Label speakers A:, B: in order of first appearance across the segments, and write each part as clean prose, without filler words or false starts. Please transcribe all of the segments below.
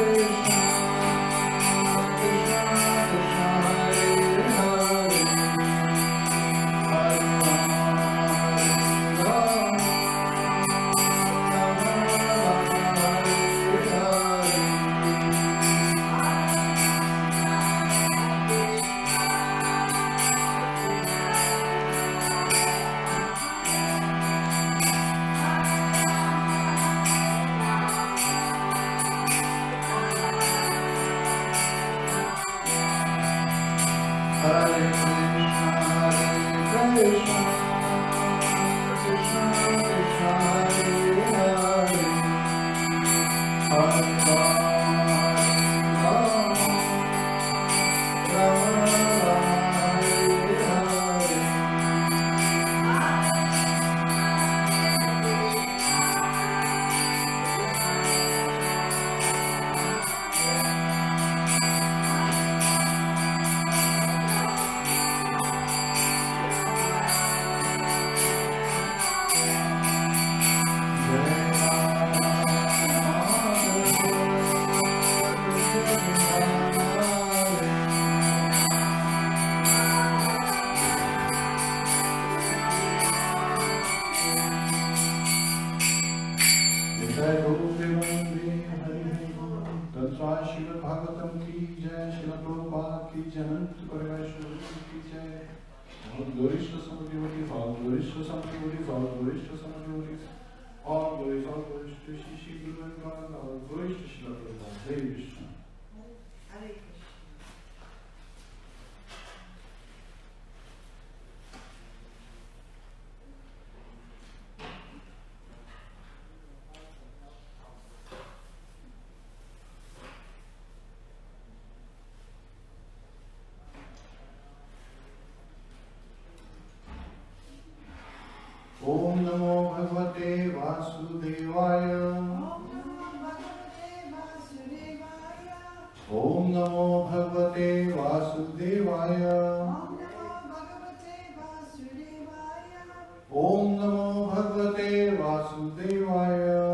A: Krishna Tattva Srimad Bhagavatam ki jai, Srila Prabhupada ki jai, Ananta Pariveshwara ki jai. All glories to some devotees, all glories to some devotees, all glories to some devotees, all glories to Shri Guru and God, all glories to Srila Prabhupada. Hare Krishna.
B: Hare Krishna.
A: Om Namo Bhagavate Vasudevaya. Om Namo Bhagavate Vasudevaya. Om Namo Bhagavate Vasudevaya.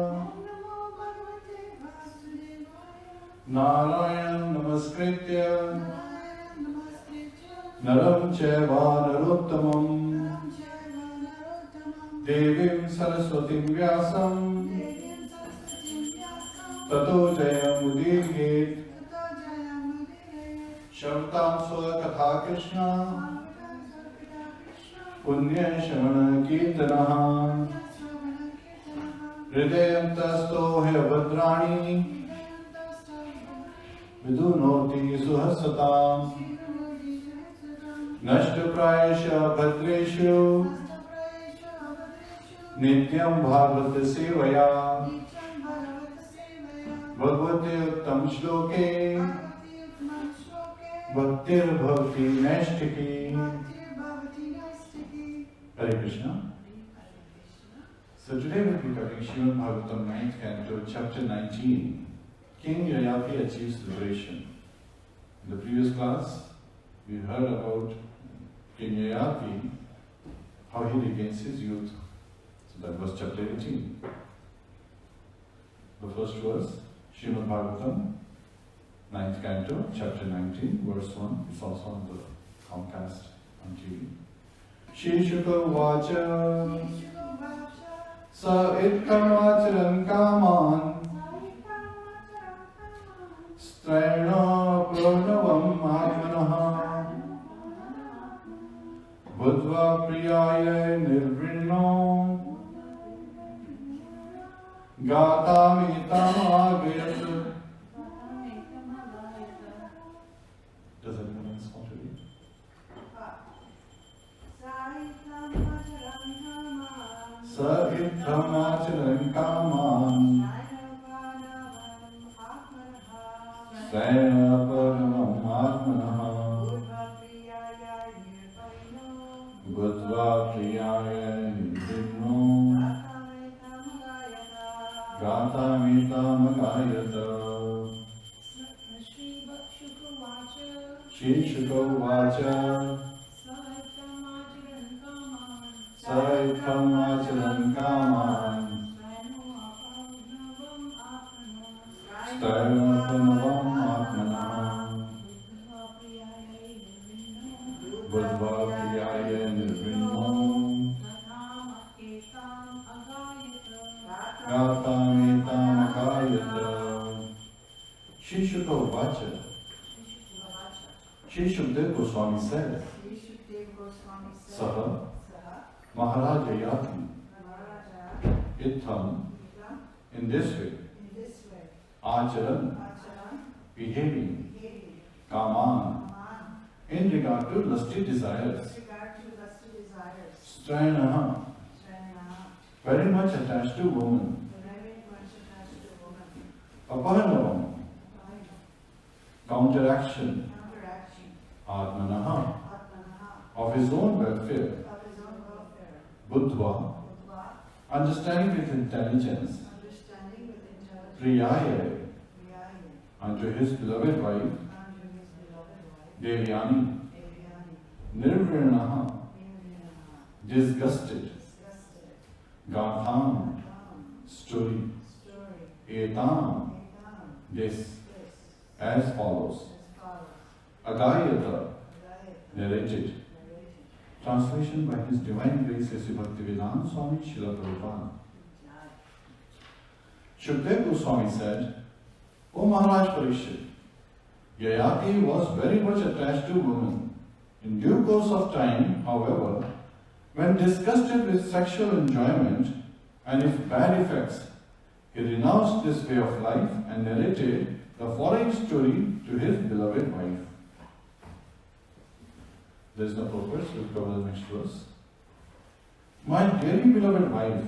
A: Narayan Namaskritya Naram Chaiva Narottamam Devim Saraswatim Vyasam Tato Jayamudilgit Shavtam Swakatha Krishna Punya Shamana Kirtanaha Hridayantasto Bhadrani Vidunoti Suhasatam Nashtaprayasha Bhadreshu Nityam Bhagavata Sevaya Bhagavate Uttam Shloke Bhaktir Bhavati Naishtiki. Hare Krishna. So today we'll be covering Srimad Bhagavatam 9th Canto, Chapter 19. King Yayāti achieves liberation. In the previous class, we heard about King Yayāti, how he regains his youth. So that was chapter 18. The first verse, Srimad Bhagavatam, 9th Canto, chapter 19, verse 1. It's also on the Comcast on TV. Shishaka Vacha Sa Itkamacharan Kaman Straina Pranavam Atmanaha Budva Priyaya Nirvinno Gatamitam Agayat. Does anyone else want to read? Sa-ittamacharan kaman Straina Pranavam Atmanaha Budva Priyaya Nirvinno Gatamitam Agayata. Shri Shukavacha Saitam Acharan Kaman Stayapanavam Atmana Budva Priyaya Nirvinno Gatamitam Agayata. Shri Shukavacha. Shri Shukdev Goswami said, Saha Maharaj Yayāti Itham, in this way, Acharan, behaving, Kaman, in regard to lusty desires. Strayanaha, very much attached to woman. Apahanavam, counteraction. Atmanaha, of his own welfare. Buddhva, understanding with intelligence. Priyaya, unto his beloved wife. Yayāti, Nirviranaha, disgusted. Gatham, story. Etam, this, as follows. Agayata, narrated. Translation by His Divine Grace S.B. Bhaktivedanta Swami Srila Prabhupada. Shukdev Goswami said, O Maharaj Parikshit, Yayāti was very much attached to women. In due course of time, however, when disgusted with sexual enjoyment and its bad effects, he renounced this way of life and narrated the following story to his beloved wife. There is no purpose, we'll cover the next verse. My dearly beloved wife,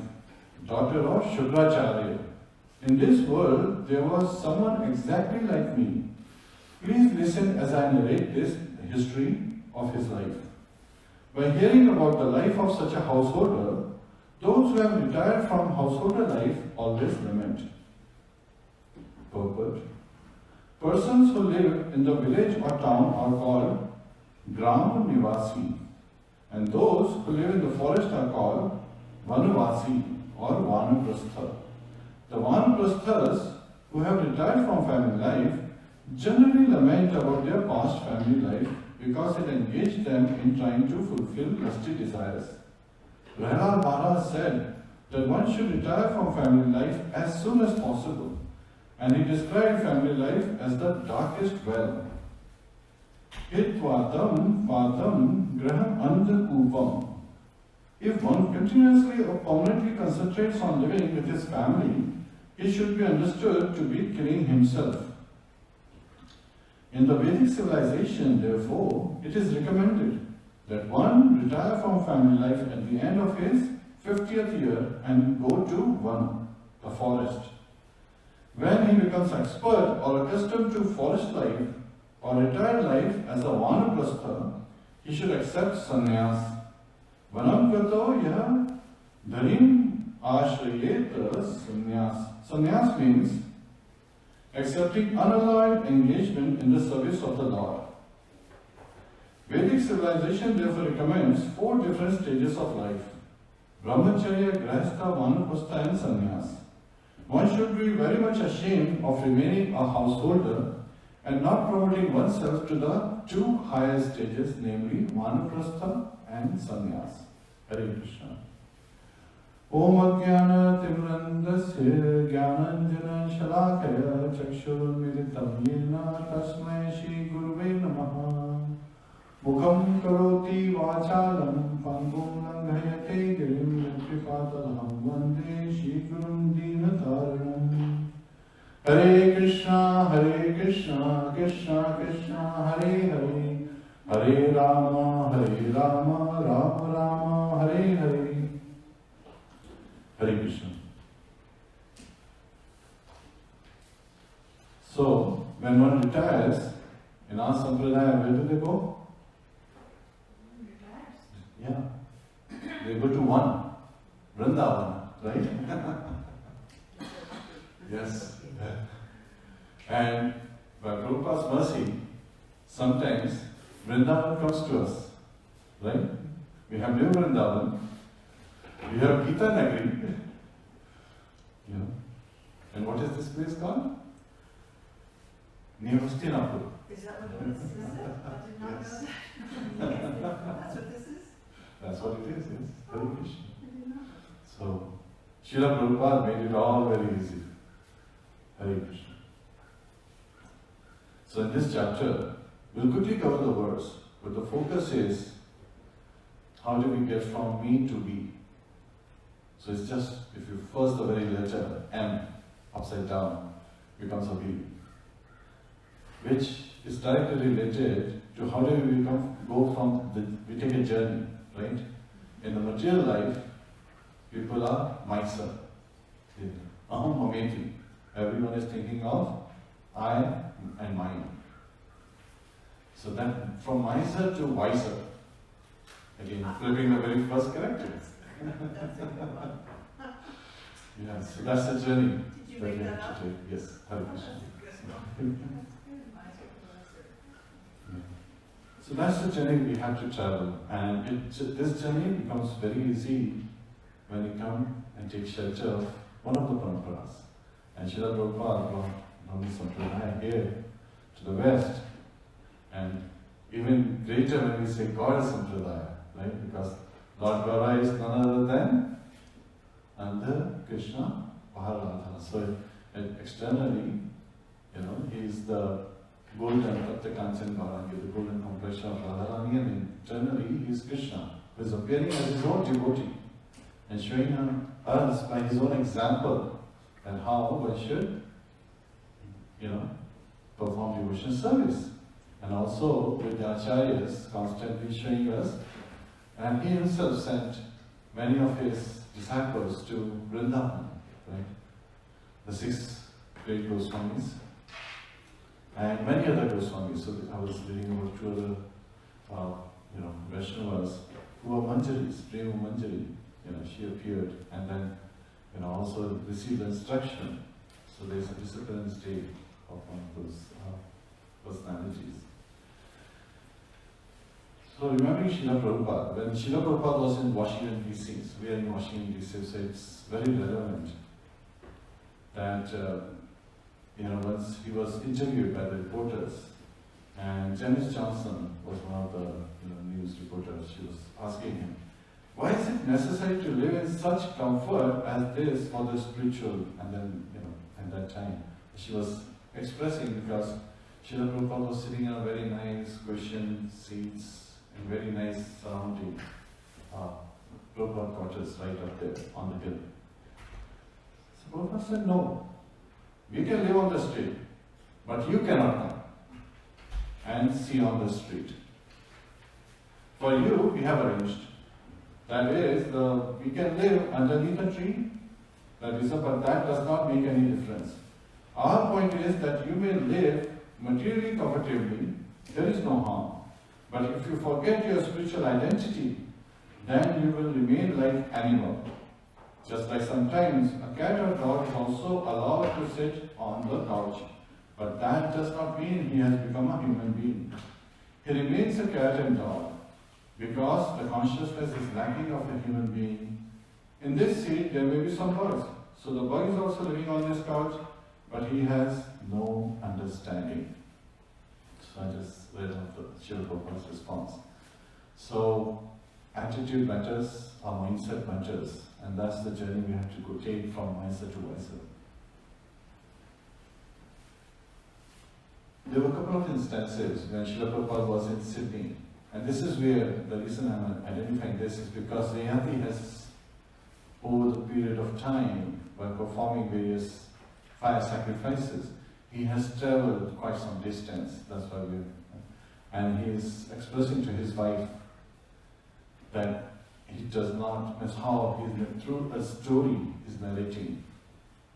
A: daughter of Shukracharya, in this world there was someone exactly like me. Please listen as I narrate this history of his life. By hearing about the life of such a householder, those who have retired from householder life always lament. Purport. Persons who live in the village or town are called Gram Nivasi, and those who live in the forest are called Vanavasi or Vanaprastha. The Vanaprasthas who have retired from family life generally lament about their past family life because it engaged them in trying to fulfill lusty desires. Prahlad Maharaj said that one should retire from family life as soon as possible, and he described family life as the darkest well. Hitvatam padam graham andakupam. If one continuously or permanently concentrates on living with his family, he should be understood to be killing himself. In the Vedic civilization, therefore, it is recommended that one retire from family life at the end of his 50th year and go to the forest. When he becomes expert or accustomed to forest life or retired life as a Vanaprastha, he should accept sannyas. Vanam gato yah dharim ashrayeta sannyas. Sannyas means accepting unalloyed engagement in the service of the Lord. Vedic civilization therefore recommends 4 different stages of life: Brahmacharya, Grahastha, Vanaprastha and Sannyas. One should be very much ashamed of remaining a householder and not promoting oneself to the 2 higher stages, namely Vanaprastha and Sannyas. Hare Krishna. Om Ajnana Timrandasya Jnananjana Shalakaya Chakshurmilitam Yena Tasmai Shri Guruve Namaha. Mukham Karoti Vachalam Pangum Langhayate Girim Yatripatalam Vande Shri Gurum Dinataranam. Hare Krishna, Krishna Krishna, Hare Hare, Hare Rama, Rama Rama, Hare Hare. Hare Krishna. So, when one retires, in our Sampradaya, where do they go? Yeah. They go to Vrindavan, right? Yes. And by Prabhupada's mercy, sometimes Vrindavan comes to us, right? We have New Vrindavan, we have Gita Nagari, and what is this place called? Near Hastinapur.
B: Is that what it is? Is it? I did not
A: Yes.
B: know that. That's what this is?
A: That's what it is, yes. Hare Krishna.
B: I did not.
A: So, Srila Prabhupada made it all very easy. Hare Krishna. So in this chapter, we'll quickly cover the verse, but the focus is, how do we get from me to be? So it's just, if you first the very letter M, upside down, becomes a B, which is directly related to how do we go from we take a journey, right? In the material life, people are myself. Aham mameti. Everyone is thinking of I and mine. So then from myself to wiser. Again, flipping the very first character.
B: That's a good one.
A: Yeah, so that's the journey.
B: Did you make
A: we
B: that
A: have
B: up?
A: to take. Yes, Hare
B: That's
A: Krishna.
B: a good one. That's good. Miser to lesser.
A: So that's the journey we have to travel, and this journey becomes very easy when you come and take shelter of one of the paramparas. And Srila Prabhupada brought Brahma Sampradaya here to the West, and even greater when we say God Sampradaya, right? Because Lord Gaura is none other than Anda Krishna Maharadhana. So externally, he is the golden Tattva Kanchan Gaurangi, the golden complexion of Radharani, and internally he is Krishna, who is appearing as his own devotee and showing us by his own example and how one should, perform devotion service. And also with the acharyas constantly showing us, and he himself sent many of his disciples to Vrindavan, right? The 6 great Goswamis, and many other Goswamis. So I was reading about 2 other, Vaishnavas who were Manjaris, Prema Manjari. She appeared and then, also received instruction. So there's a disciplined state of one of those personalities. So remembering Srila Prabhupada, when Srila Prabhupada was in Washington DC, so we are in Washington DC, so it's very relevant that once he was interviewed by the reporters, and Janice Johnson was one of the news reporters. She was asking him, why is it necessary to live in such comfort as this for the spiritual? And then, at that time, she was expressing because Srila Prabhupada was sitting in a very nice cushioned seats and very nice surrounding Prabhupada quarters right up there on the hill. So Prabhupada said, no, we can live on the street, but you cannot come and see on the street. For you, we have arranged. That is, we can live underneath a tree, but that does not make any difference. Our point is that you may live materially comfortably, there is no harm. But if you forget your spiritual identity, then you will remain like animal. Just like sometimes a cat or dog is also allowed to sit on the couch, but that does not mean he has become a human being. He remains a cat and dog because the consciousness is lacking of a human being. In this seat, there may be some bugs. So the bug is also living on this couch, but he has no understanding. So I just read out the Srila Prabhupada's response. So attitude matters, our mindset matters, and that's the journey we have to go take from mindset to wiser. There were a couple of instances when Srila Prabhupada was in Sydney, and this is where the reason I'm identifying this is because Yayāti has, over the period of time, by performing various fire sacrifices, he has traveled quite some distance. That's why and he is expressing to his wife that he does not, as how he's through a story he's narrating.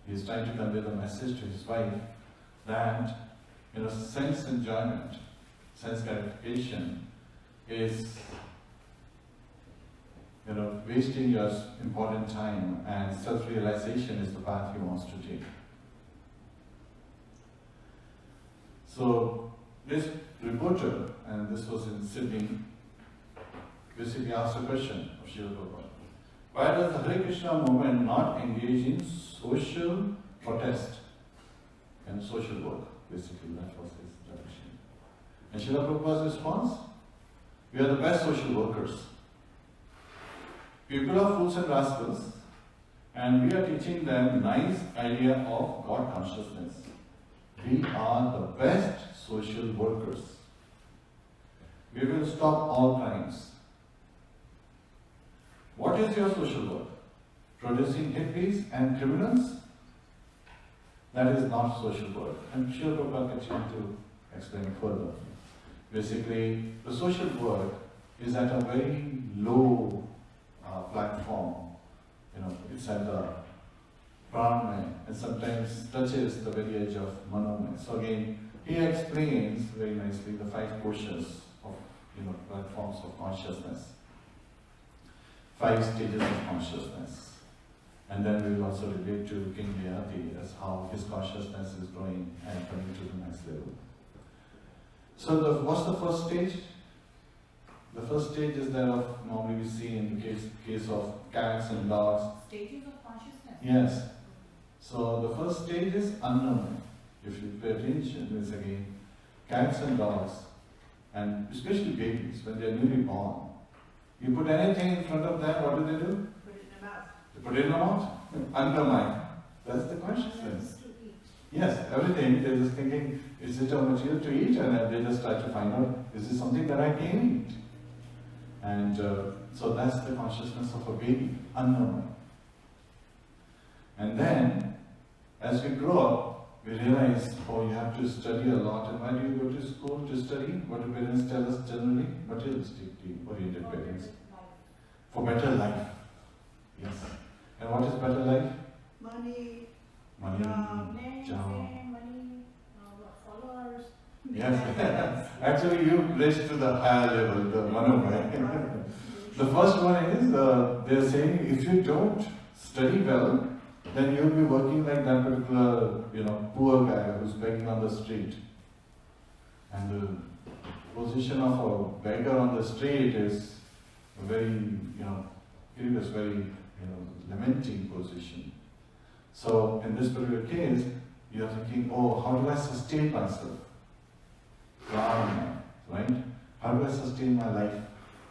A: He's trying to convey the message to his wife that sense enjoyment, sense gratification is wasting your important time, and self-realization is the path he wants to take. So this reporter, and this was in Sydney, basically asked a question of Srila Prabhupada. Why does the Hare Krishna movement not engage in social protest and social work? Basically, that was his definition. And Srila Prabhupada's response? We are the best social workers. People are fools and rascals, and we are teaching them nice idea of God consciousness. We are the best social workers. We will stop all crimes. What is your social work? Producing hippies and criminals? That is not social work. And Srila Prabhupada continued to explain further. basically the social work is at a very low platform. It's at the pranamaya and sometimes touches the very edge of manomaya. So again, he explains very nicely the 5 koshas of platforms of consciousness, 5 stages of consciousness. And then we will also relate to King Yayāti as how his consciousness is growing and coming to the next level. So what's the first stage? The first stage is that of normally we see in the case of cats and dogs.
B: Stages of consciousness?
A: Yes. So the first stage is unknown. If you pay attention, it's again cats and dogs, and especially babies when they are newly born. You put anything in front of them, what do?
B: Put it in the mouth.
A: They put it in the mouth. Undermine. That's the consciousness. Yes, everything. They're just thinking, is it a material to eat? And then they just try to find out, is this something that I can eat? And so that's the consciousness of a baby, unknown. And then, as we grow up, we realize, oh, you have to study a lot. And why do you go to school to study? What do parents tell us generally? Materialistically oriented parents. For better life. Yes. And what is better life?
B: Money,
A: Money,
B: name,
A: job.
B: fame, money, followers.
A: Yes. Actually, you reached to the higher level, the manomaya. The first one is, they're saying, if you don't study well, then you'll be working like that particular, poor guy who's begging on the street. And the position of a beggar on the street is a very, grievous, very, lamenting position. So in this particular case, you're thinking, oh, how do I sustain myself? Right? How do I sustain my life?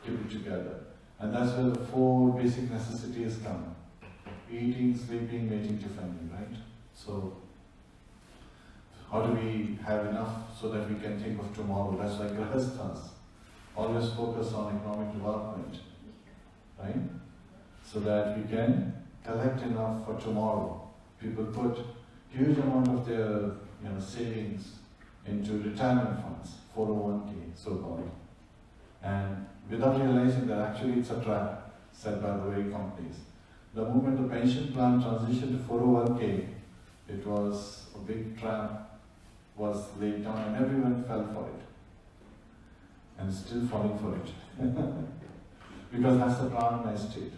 A: Keep it together. And that's where the 4 basic necessities come. Eating, sleeping, mating to family, right? So, how do we have enough so that we can think of tomorrow? That's why grahasthas always focus on economic development, right? So that we can collect enough for tomorrow. People put huge amount of their savings into retirement funds, 401k, so-called. And without realizing that actually it's a trap set by the very companies. The moment the pension plan transitioned to 401k, it was a big trap, was laid down and everyone fell for it. And still falling for it. Because that's the pranamaya state.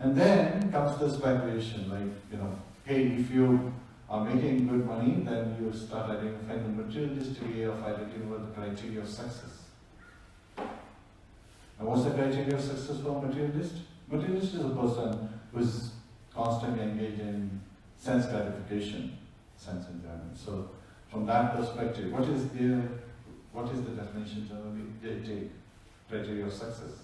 A: And then comes the speculation, like, hey, if you are making good money, then you start identifying the materialistic way of identifying what the criteria of success. And what's the criteria of success for a materialist? Materialist is a person who is constantly engaged in sense gratification, sense enjoyment. So, from that perspective, what is the definition generally they take? Criteria of success.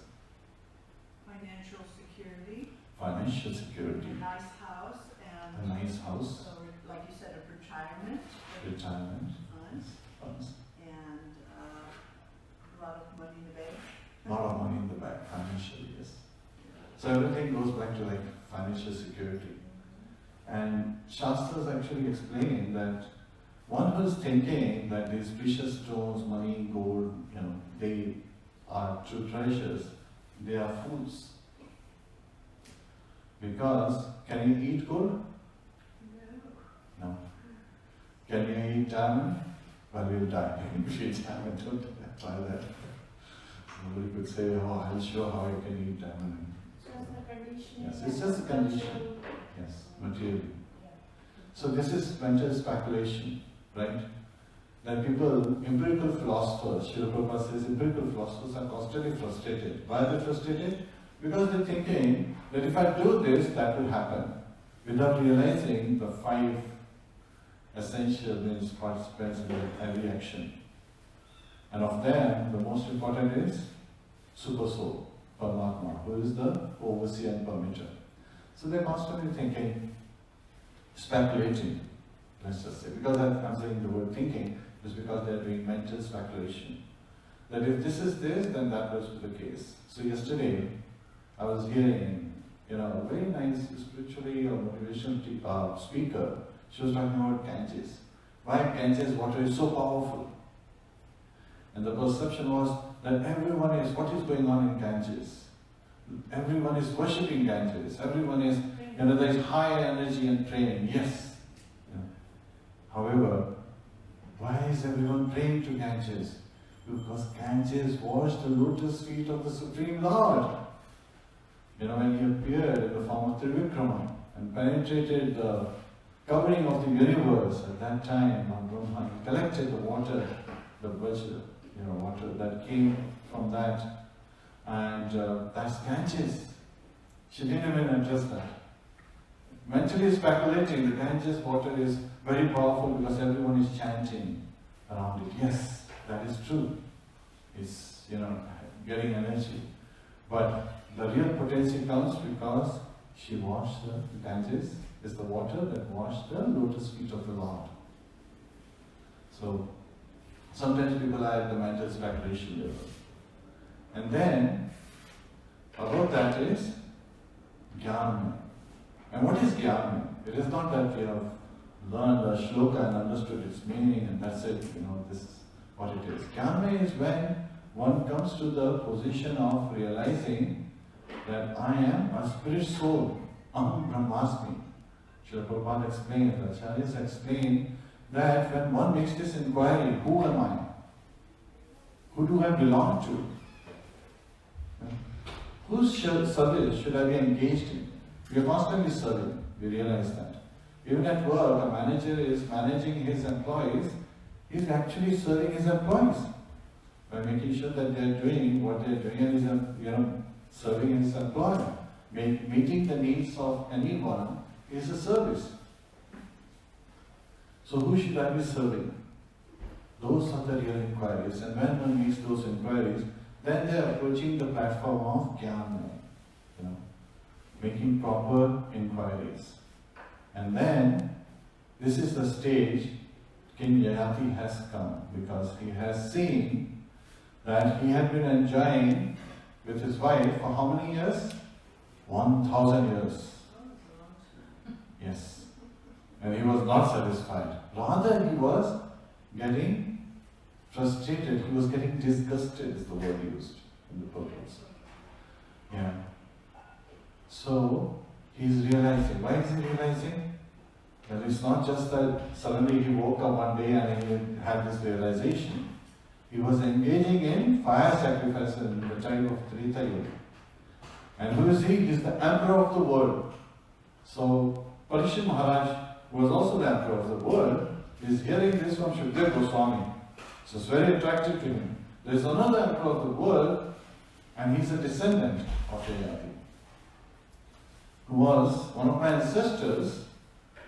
B: Financial security.
A: Financial security.
B: A nice house and.
A: A nice house.
B: So, like you said, a retirement.
A: Retirement.
B: Funds. And a lot of money in the bank.
A: A lot of money in the bank, financially, yes. So everything goes back to financial security. And Shastras actually explain that one who is thinking that these precious stones, money, gold, they are true treasures, they are fools. Because, can you eat gold? No. Can you eat diamond? Well, you'll die if you eat diamond. Don't try that. Somebody could say, oh, I'll show how you can eat diamond. Yes, it's just a condition. Yes, material. So this is mental speculation, right? That people, empirical philosophers, Srila Prabhupada says, empirical philosophers are constantly frustrated. Why are they frustrated? Because they're thinking that if I do this, that will happen, without realizing the 5 essential means participants in every action. And of them, the most important is Super Soul, Paramatma, who is the overseer and permitter. So they're constantly thinking, speculating, let's just say. Because I'm saying the word thinking is because they're doing mental speculation. That if this is this, then that was the case. So yesterday, I was hearing, a very nice spiritually or motivational speaker. She was talking about Ganges. Why Ganges water is so powerful. And the perception was that everyone is, what is going on in Ganges? Everyone is worshipping Ganges. Everyone is, there is high energy and praying. Yes. However, why is everyone praying to Ganges? Because Ganges washed the lotus feet of the Supreme Lord. When he appeared in the form of Trivikrama and penetrated the covering of the universe at that time, Brahma collected the water, the water that came from that, and that's Ganges. She didn't even address that. Mentally speculating, the Ganges water is very powerful because everyone is chanting around it. Yes, that is true. It's, getting energy. But the real potency comes because she washed the Ganges, is the water that washed the lotus feet of the Lord. So, sometimes people are at the mental speculation level. And then, above that is Jnana. And what is Jnana? It is not that we have learned a shloka and understood its meaning and that's it, this is what it is. Jnana is when one comes to the position of realizing that I am a spirit soul, Aham Brahmasmi. Srila Prabhupada explained, the Acharyas explained that when one makes this inquiry, who am I? Who do I belong to? Whose service should I be engaged in? We are constantly serving, we realize that. Even at work, a manager is managing his employees, he is actually serving his employees by making sure that they are doing what they are doing and is serving his employer. Meeting the needs of anyone is a service. So who should I be serving? Those are the real inquiries, and when one meets those inquiries, then they are approaching the platform of Jnana, making proper inquiries. And then, this is the stage King Yayāti has come, because he has seen that he had been enjoying with his wife for how many years? 1,000 years. Yes. And he was not satisfied. Rather, he was getting frustrated, he was getting disgusted, is the word used in the purpose. Yeah. So, he is realizing. Why is he realizing? That it's not just that suddenly he woke up one day and he had this realization. He was engaging in fire sacrifices in the time of Treta Yuga. And who is he? He is the emperor of the world. So, Parikshit Maharaj, who was also the emperor of the world, is hearing this from Shukdev Goswami. So it's very attractive to him. There is another emperor of the world, and he's a descendant of Yayāti, who was one of my ancestors.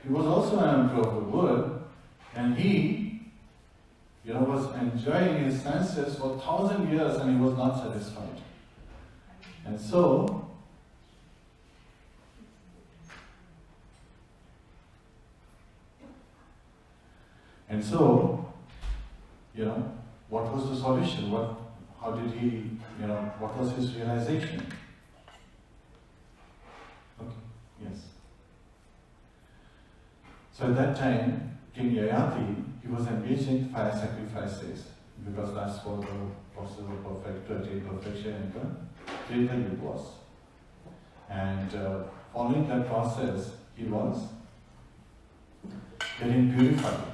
A: He was also an emperor of the world, and he was enjoying his senses for 1,000 years and he was not satisfied. And so, what was the solution? How did he, what was his realization? Okay, yes. So at that time, King Yayāti, he was engaged in fire sacrifices, because that's what the process of perfection in the Treta Yuga was. And following that process, he was getting purified.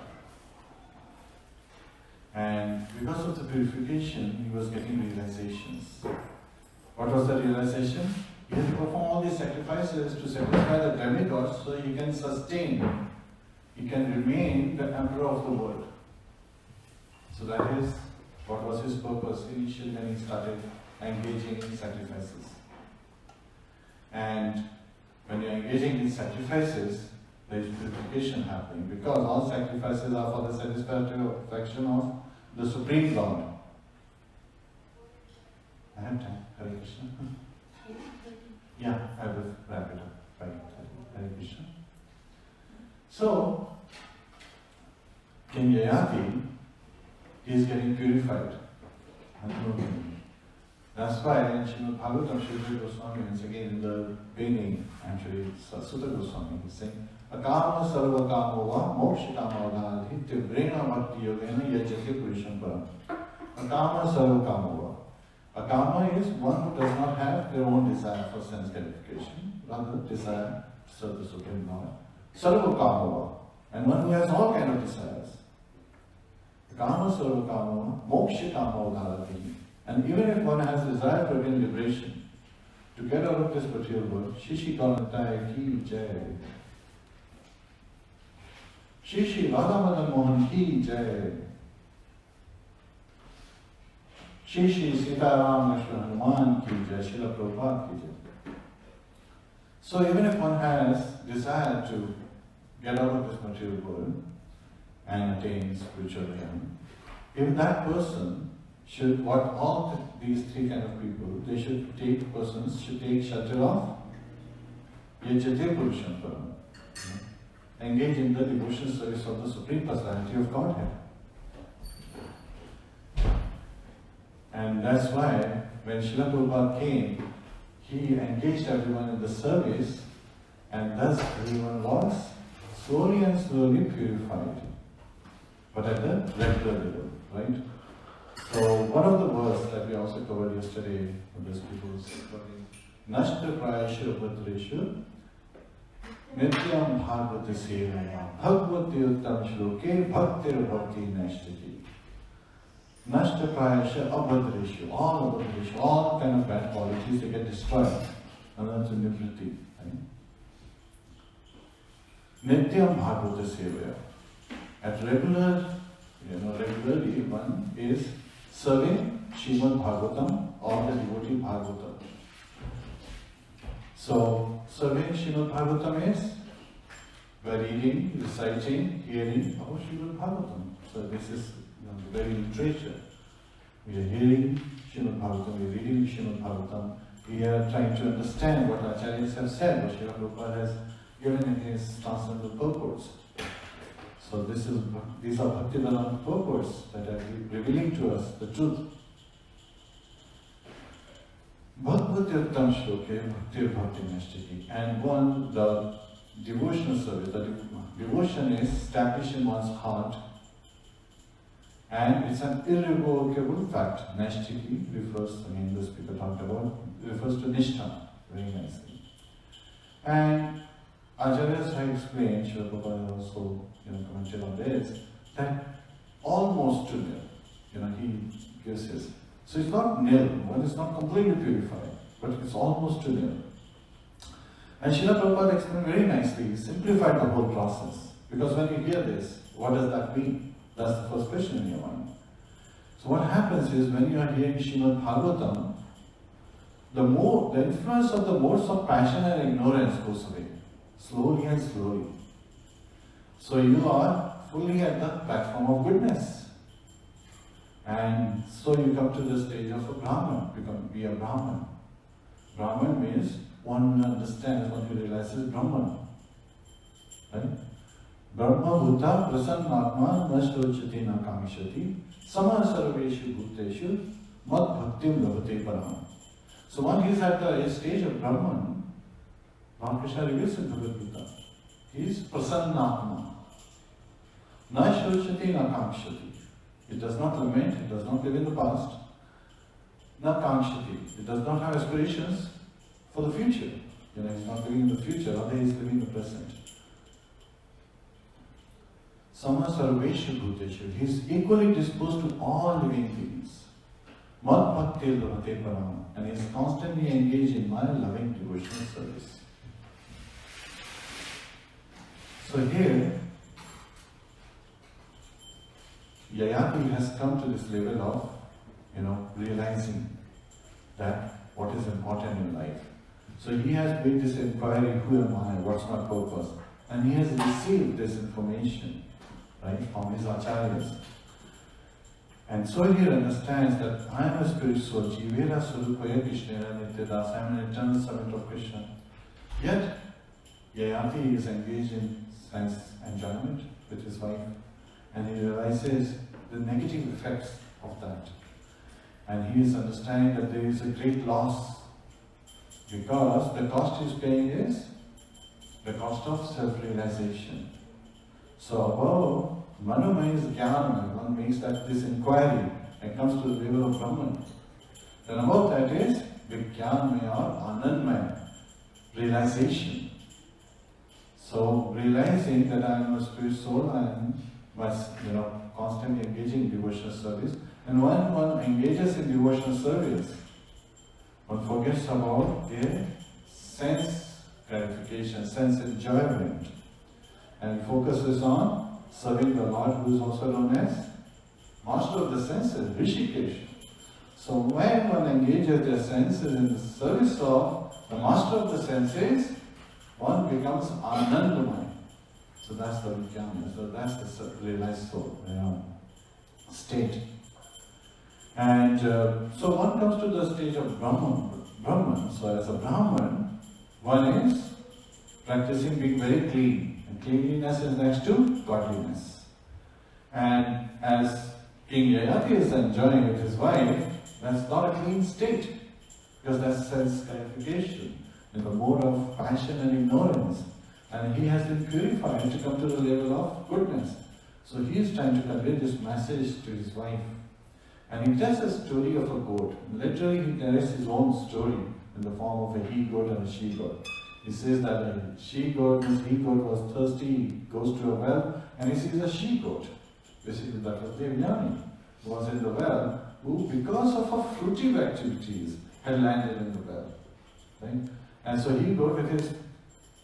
A: And because of the purification, he was getting realizations. What was the realization? He had to perform all these sacrifices to satisfy the demigods so he can sustain, he can remain the emperor of the world. So that is what was his purpose initially when he started engaging in sacrifices. And when you are engaging in sacrifices, there is purification happening, because all sacrifices are for the satisfaction of the Supreme Lord. I have time. Hare Krishna. Yeah, I will wrap it up. Hare Krishna. So, King Yayāti, he is getting purified. That's why in Srimad Bhagavatam, Srimad Goswami, once again in the beginning, actually, Sutta Goswami is saying, Akama sarva kamo va moksha kamo vadhi tivrena bhakti yogena yajyate purusham param. Akama sarva kamava. Akama is one who does not have their own desire for sense gratification, rather desire to serve the Supreme Lord. Sarva kamava, and one who has all kind of desires. Kama sarva kamava, moksha kama udharati. And even if one has desire to attain liberation, to get out of this material world, Shishi Kalantai ki jai. Shishi Radha Madan Mohan ki jai. Shishi Sitaram Vishnu Hanuman ki jai. Srila Prabhupada ki jai. So even if one has desire to get out of this material world and attain spiritual realm, if that person should, what all these three kind of people, they should take shelter of Yajate Purusham Param. Engage in the devotional service of the Supreme Personality of Godhead. And that's why when Srila Prabhupada came, he engaged everyone in the service, and thus everyone was slowly and slowly purified. But at the regular level, right? So one of the words that we also covered yesterday in this people's study, Nashta Prayasha Bhadreshu Nityam Bhagavati Sevaya Bhagavati Uttam Shloke Bhaktir Bhakti Nashtaki. Nashta Prayasha Abhadreshu, all kind of bad qualities, they get destroyed. And that's a nivriti. Nityam Bhagavati Sevaya. At regularly one is serving Srimad Bhagavatam or the devotee Bhagavatam. So, serving Srimad Bhagavatam is by reading, reciting, hearing about Srimad Bhagavatam. So this is the very literature. We are hearing Srimad Bhagavatam, we are reading Srimad Bhagavatam, we are trying to understand what Acharyas have said, what Srila Prabhupada has given in his transcendental purports. So these are Bhaktivedanta purports that are revealing to us the truth. Bhagavati Uttam Shloke Bhaktir Bhakti Nashtaki. And one, the devotional service, the devotion is established in one's heart, and it's an irrevocable fact. Nashtaki refers, again the speaker talked about, refers to Nishtha very nicely. And Acharyas have explained, Srila Prabhupada also commented on this, that almost to nil, he gives his. So it's not nil, one is not completely purified, but it's almost to nil. And Srila Prabhupada explained very nicely, he simplified the whole process. Because when you hear this, what does that mean? That's the first question in your mind. So what happens is, when you are hearing Srimad Bhagavatam, the influence of the modes of passion and ignorance goes away. Slowly and slowly. So you are fully at the platform of goodness. And so you come to the stage of a Brahman, be a Brahman. Brahman means one who understands, one who realizes Brahman. Right? Brahma Bhuta Prasannatma Nashlochati na Kamishati Sama Sarveshu Bhuteshu Mad Bhaktim Labhate Param. So one who is at the stage of Brahman, Krishna reveals in Bhagavad Gita, he is Prasannatma. Na Shoshati na Kamshati. It does not lament, it does not live in the past. Na Kamshati. It does not have aspirations for the future. He's not living in the future, rather he is living in the present. Sama Sarveshu Bhuteshu. He is equally disposed to all living things. Mad Bhakti Labhate Param. And he is constantly engaged in my loving devotional service. So here, Yayāti has come to this level of, realizing that what is important in life. So he has made this inquiry, who am I, what's my purpose? And he has received this information, right, from his acharyas. And so he understands that I am a spiritual Jivera Surupaya Krishna Nityadas, I am an eternal servant of Krishna. Yet, Yayāti is engaged in sense enjoyment with his wife, and he realizes the negative effects of that. And he is understanding that there is a great loss, because the cost he is paying is the cost of self-realization. So above Manomaya's jnana, one makes that this inquiry and comes to the level of Brahman. Then above that is Vijnanmaya or Anandmaya, realization. So realizing that I am a spirit soul, I am constantly engaging in devotional service. And when one engages in devotional service, one forgets about the sense gratification, sense enjoyment, and focuses on serving the Lord, who is also known as Master of the senses, Rishikesh. So when one engages their senses in the service of the Master of the senses, one becomes Anandamaya. So that's the Vijnana, so that's the realized soul, state. And so one comes to the stage of Brahman. So as a Brahman, one is practicing being very clean. And cleanliness is next to godliness. And as King Yayāti is enjoying with his wife, that's not a clean state, because that's sense gratification in the mode of passion and ignorance. And he has been purified to come to the level of goodness. So he is trying to convey this message to his wife. And he tells a story of a goat. Literally, he narrates his own story in the form of a he-goat and a she-goat. He says that a she-goat, his he-goat was thirsty, he goes to a well, and he sees a she-goat. Basically, that was Yayāti, who was in the well, who, because of her fruitive activities, had landed in the well. Right? And so he-goat, with his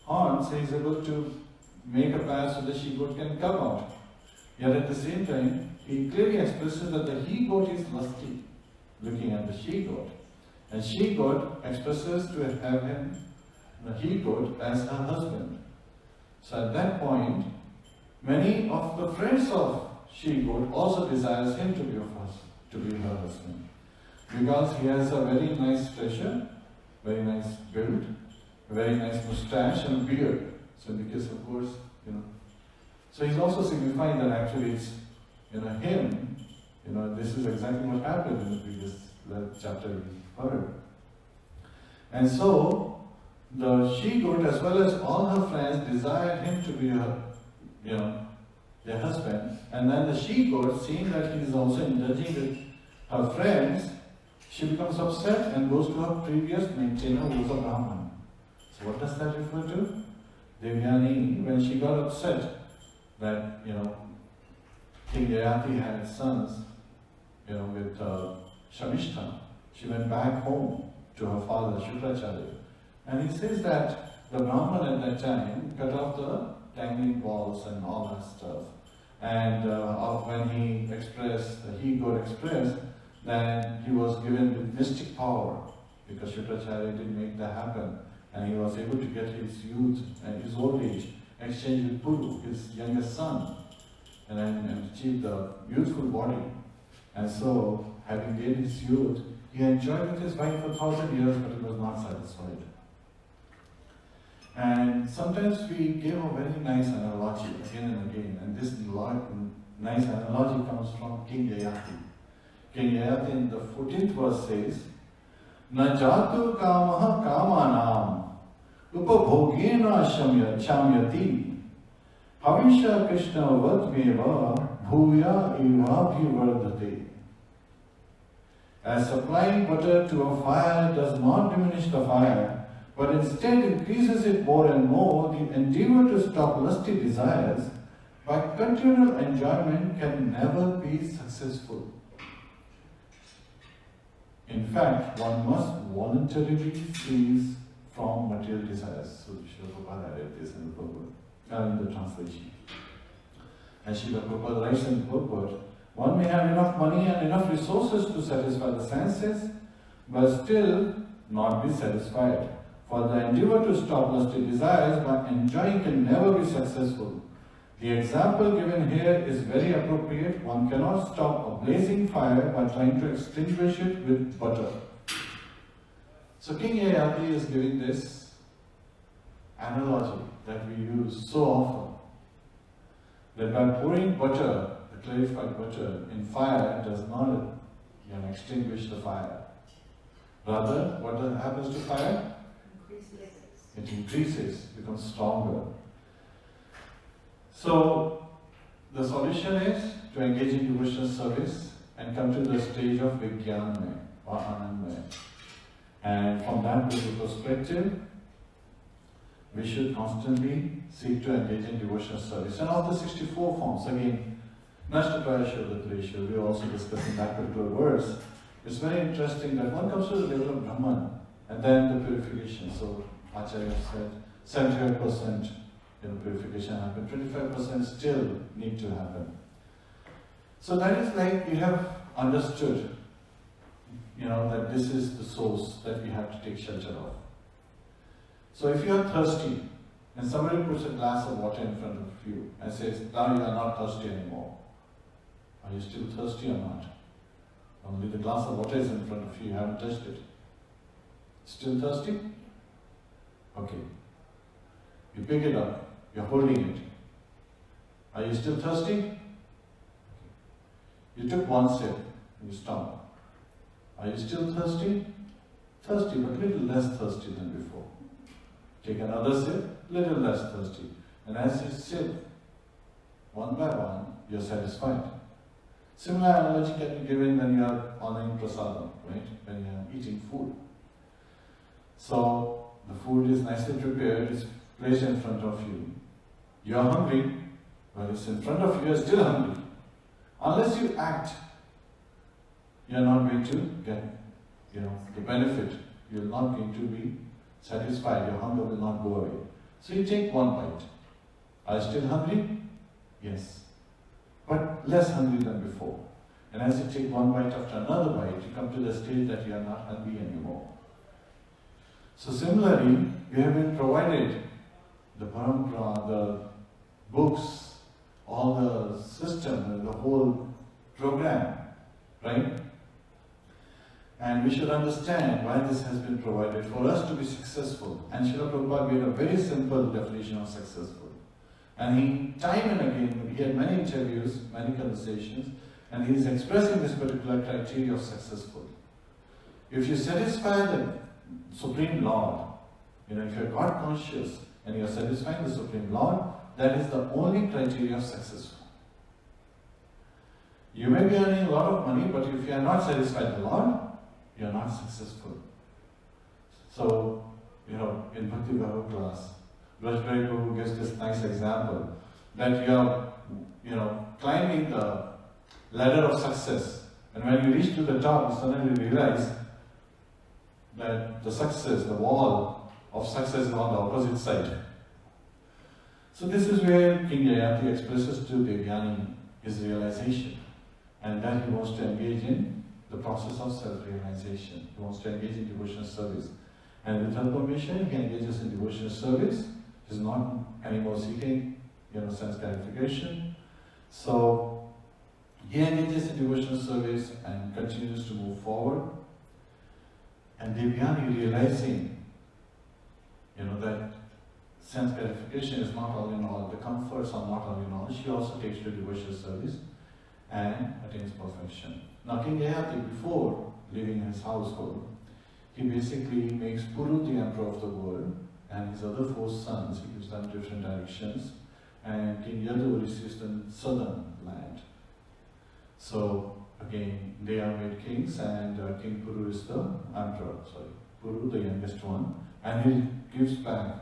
A: horns, he is able to make a path so the she-goat can come out. Yet at the same time, he clearly expresses that the he-goat is lusty, looking at the she-goat. And she-goat expresses to have him, the he-goat, as her husband. So at that point, many of the friends of she-goat also desires him to be her husband. Because he has a very nice treasure, very nice build, a very nice moustache and beard. So in the case of course, So he's also signifying that actually it's him, this is exactly what happened in the previous chapter we heard. And so, the she-goat as well as all her friends desired him to be their husband. And then the she-goat, seeing that he is also indulging with her friends, she becomes upset and goes to her previous maintainer, who was a Brahman. So what does that refer to? Devyani, when she got upset that, King Yayāti had sons, with Shamishta, she went back home to her father, Shukracharya. And he says that the Brahman at that time cut off the dangling balls and all that stuff. And when he got expressed, that he was given with mystic power, because Shukracharya didn't make that happen. And he was able to get his youth and his old age exchanged with Prabhu, his youngest son, and achieved a youthful body. And so, having gained his youth, he enjoyed with his wife for 1,000 years, but he was not satisfied. And sometimes we give a very nice analogy again and again, and this nice analogy comes from King Yayāti. King Yayāti in the 14th verse says, Na jatu kamaha kamanam upabhogena shamyati havisha krishna vadmeva bhuya evabhivardhate. As supplying butter to a fire does not diminish the fire, but instead increases it more and more, the endeavor to stop lusty desires by continual enjoyment can never be successful. In fact, one must voluntarily cease from material desires. So Srila Prabhupada added this in the translation. And Srila Prabhupada writes in the purport, one may have enough money and enough resources to satisfy the senses, but still not be satisfied. For the endeavor to stop lusty desires by enjoying can never be successful. The example given here is very appropriate. One cannot stop a blazing fire by trying to extinguish it with butter. So King Yayāti is giving this analogy that we use so often. That by pouring butter, the clarified butter, in fire does not extinguish the fire. Rather, what happens to fire? It increases, becomes stronger. So, the solution is to engage in devotional service and come to the stage of Vijnanmaya or Anandmaya. And from that perspective, we should constantly seek to engage in devotional service. And of the 64 forms, again, Nashtapraya Shavadratresha, we are also discussing that particular verse. It's very interesting that one comes to the level of Brahman and then the purification. So Acharya said 75% purification happen, 25% still need to happen. So that is like we have understood, that this is the source that we have to take shelter of. So if you are thirsty and somebody puts a glass of water in front of you and says, now you are not thirsty anymore, are you still thirsty or not? Only the glass of water is in front of you, you haven't touched it. Still thirsty? Okay. You pick it up, you're holding it. Are you still thirsty? You took one sip and you stopped. Are you still thirsty? Thirsty, but little less thirsty than before. Take another sip, little less thirsty. And as you sip, one by one, you're satisfied. Similar analogy can be given when you are honoring prasadam, right? When you are eating food. So, the food is nicely prepared, it's placed in front of you. You are hungry, well, it's in front of you, you are still hungry. Unless you act, you are not going to get, the benefit. You are not going to be satisfied, your hunger will not go away. So you take one bite. Are you still hungry? Yes. But less hungry than before. And as you take one bite after another bite, you come to the stage that you are not hungry anymore. So similarly, we have been provided the parampara, the books, all the system, the whole program, right? And we should understand why this has been provided for us to be successful. And Srila Prabhupada gave a very simple definition of successful. And he, time and again, he had many interviews, many conversations, and he is expressing this particular criteria of successful. If you satisfy the Supreme Lord, if you are God conscious and you are satisfying the Supreme Lord, that is the only criteria of successful. You may be earning a lot of money, but if you are not satisfied the Lord, you are not successful. So, in Bhakti Bhagavad class, Rajbhai Prabhu gives this nice example that you are, climbing the ladder of success, and when you reach to the top, you suddenly realize that the success, the wall of success is on the opposite side. So this is where King Yayāti expresses to Devyani his realization, and that he wants to engage in the process of self-realization. He wants to engage in devotional service. And with her permission, he engages in devotional service. He's not anymore seeking, sense gratification. So he engages in devotional service and continues to move forward. And Devyani realizing, that sense gratification is not all in all, the comforts are not all in all, she also takes to devotional service and attains perfection. Now King Yayāti, before leaving his household, he basically makes Puru the emperor of the world, and his other 4 sons, he gives them different directions, and King Yadu receives the southern land. So again, they are made kings, and King Puru is the emperor, Puru the youngest one, and he gives back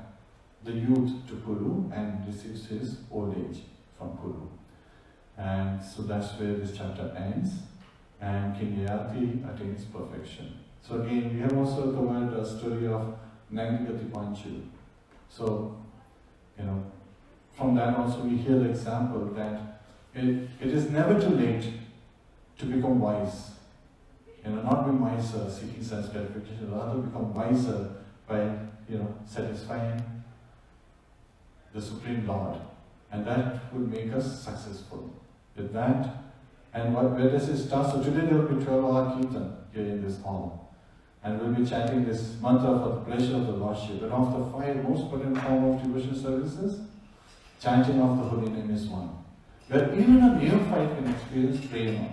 A: the youth to Puru and receives his old age from Puru. And so that's where this chapter ends, and King Yayāti attains perfection. So again, we have also covered the story of 19.2. So, from that also we hear the example that it is never too late to become wise. Not be miser seeking sense gratification, rather become wiser by, satisfying the Supreme Lord. And that would make us successful. With that, and where does it start? So today there will be 12-hour Kirtan here in this hall. And we'll be chanting this mantra for the pleasure of the Lordship. And of the 5 most potent forms of devotion services, chanting of the holy name is one. Where even a neophyte can experience prema.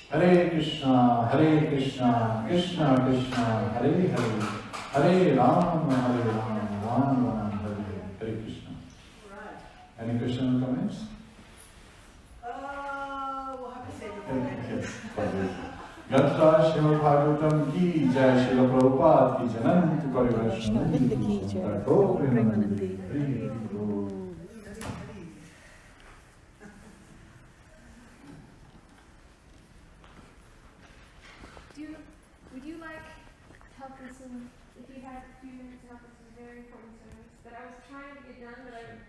A: Hare Krishna, Krishna Krishna, Hare Hare, Hare Rama, Rama Rama, Hare Krishna.
B: Right.
A: Any questions or comments?
B: We'll have to say the
A: Yes, Prabhu. Gata Srimad Bhagavatam ki jai, Srila Prabhupada ki jananti parivarshananti Tattva Premanandi. Hari Bol.
C: Would you like help with some, if you had a few minutes to help with some very important service that I was trying to get done, but I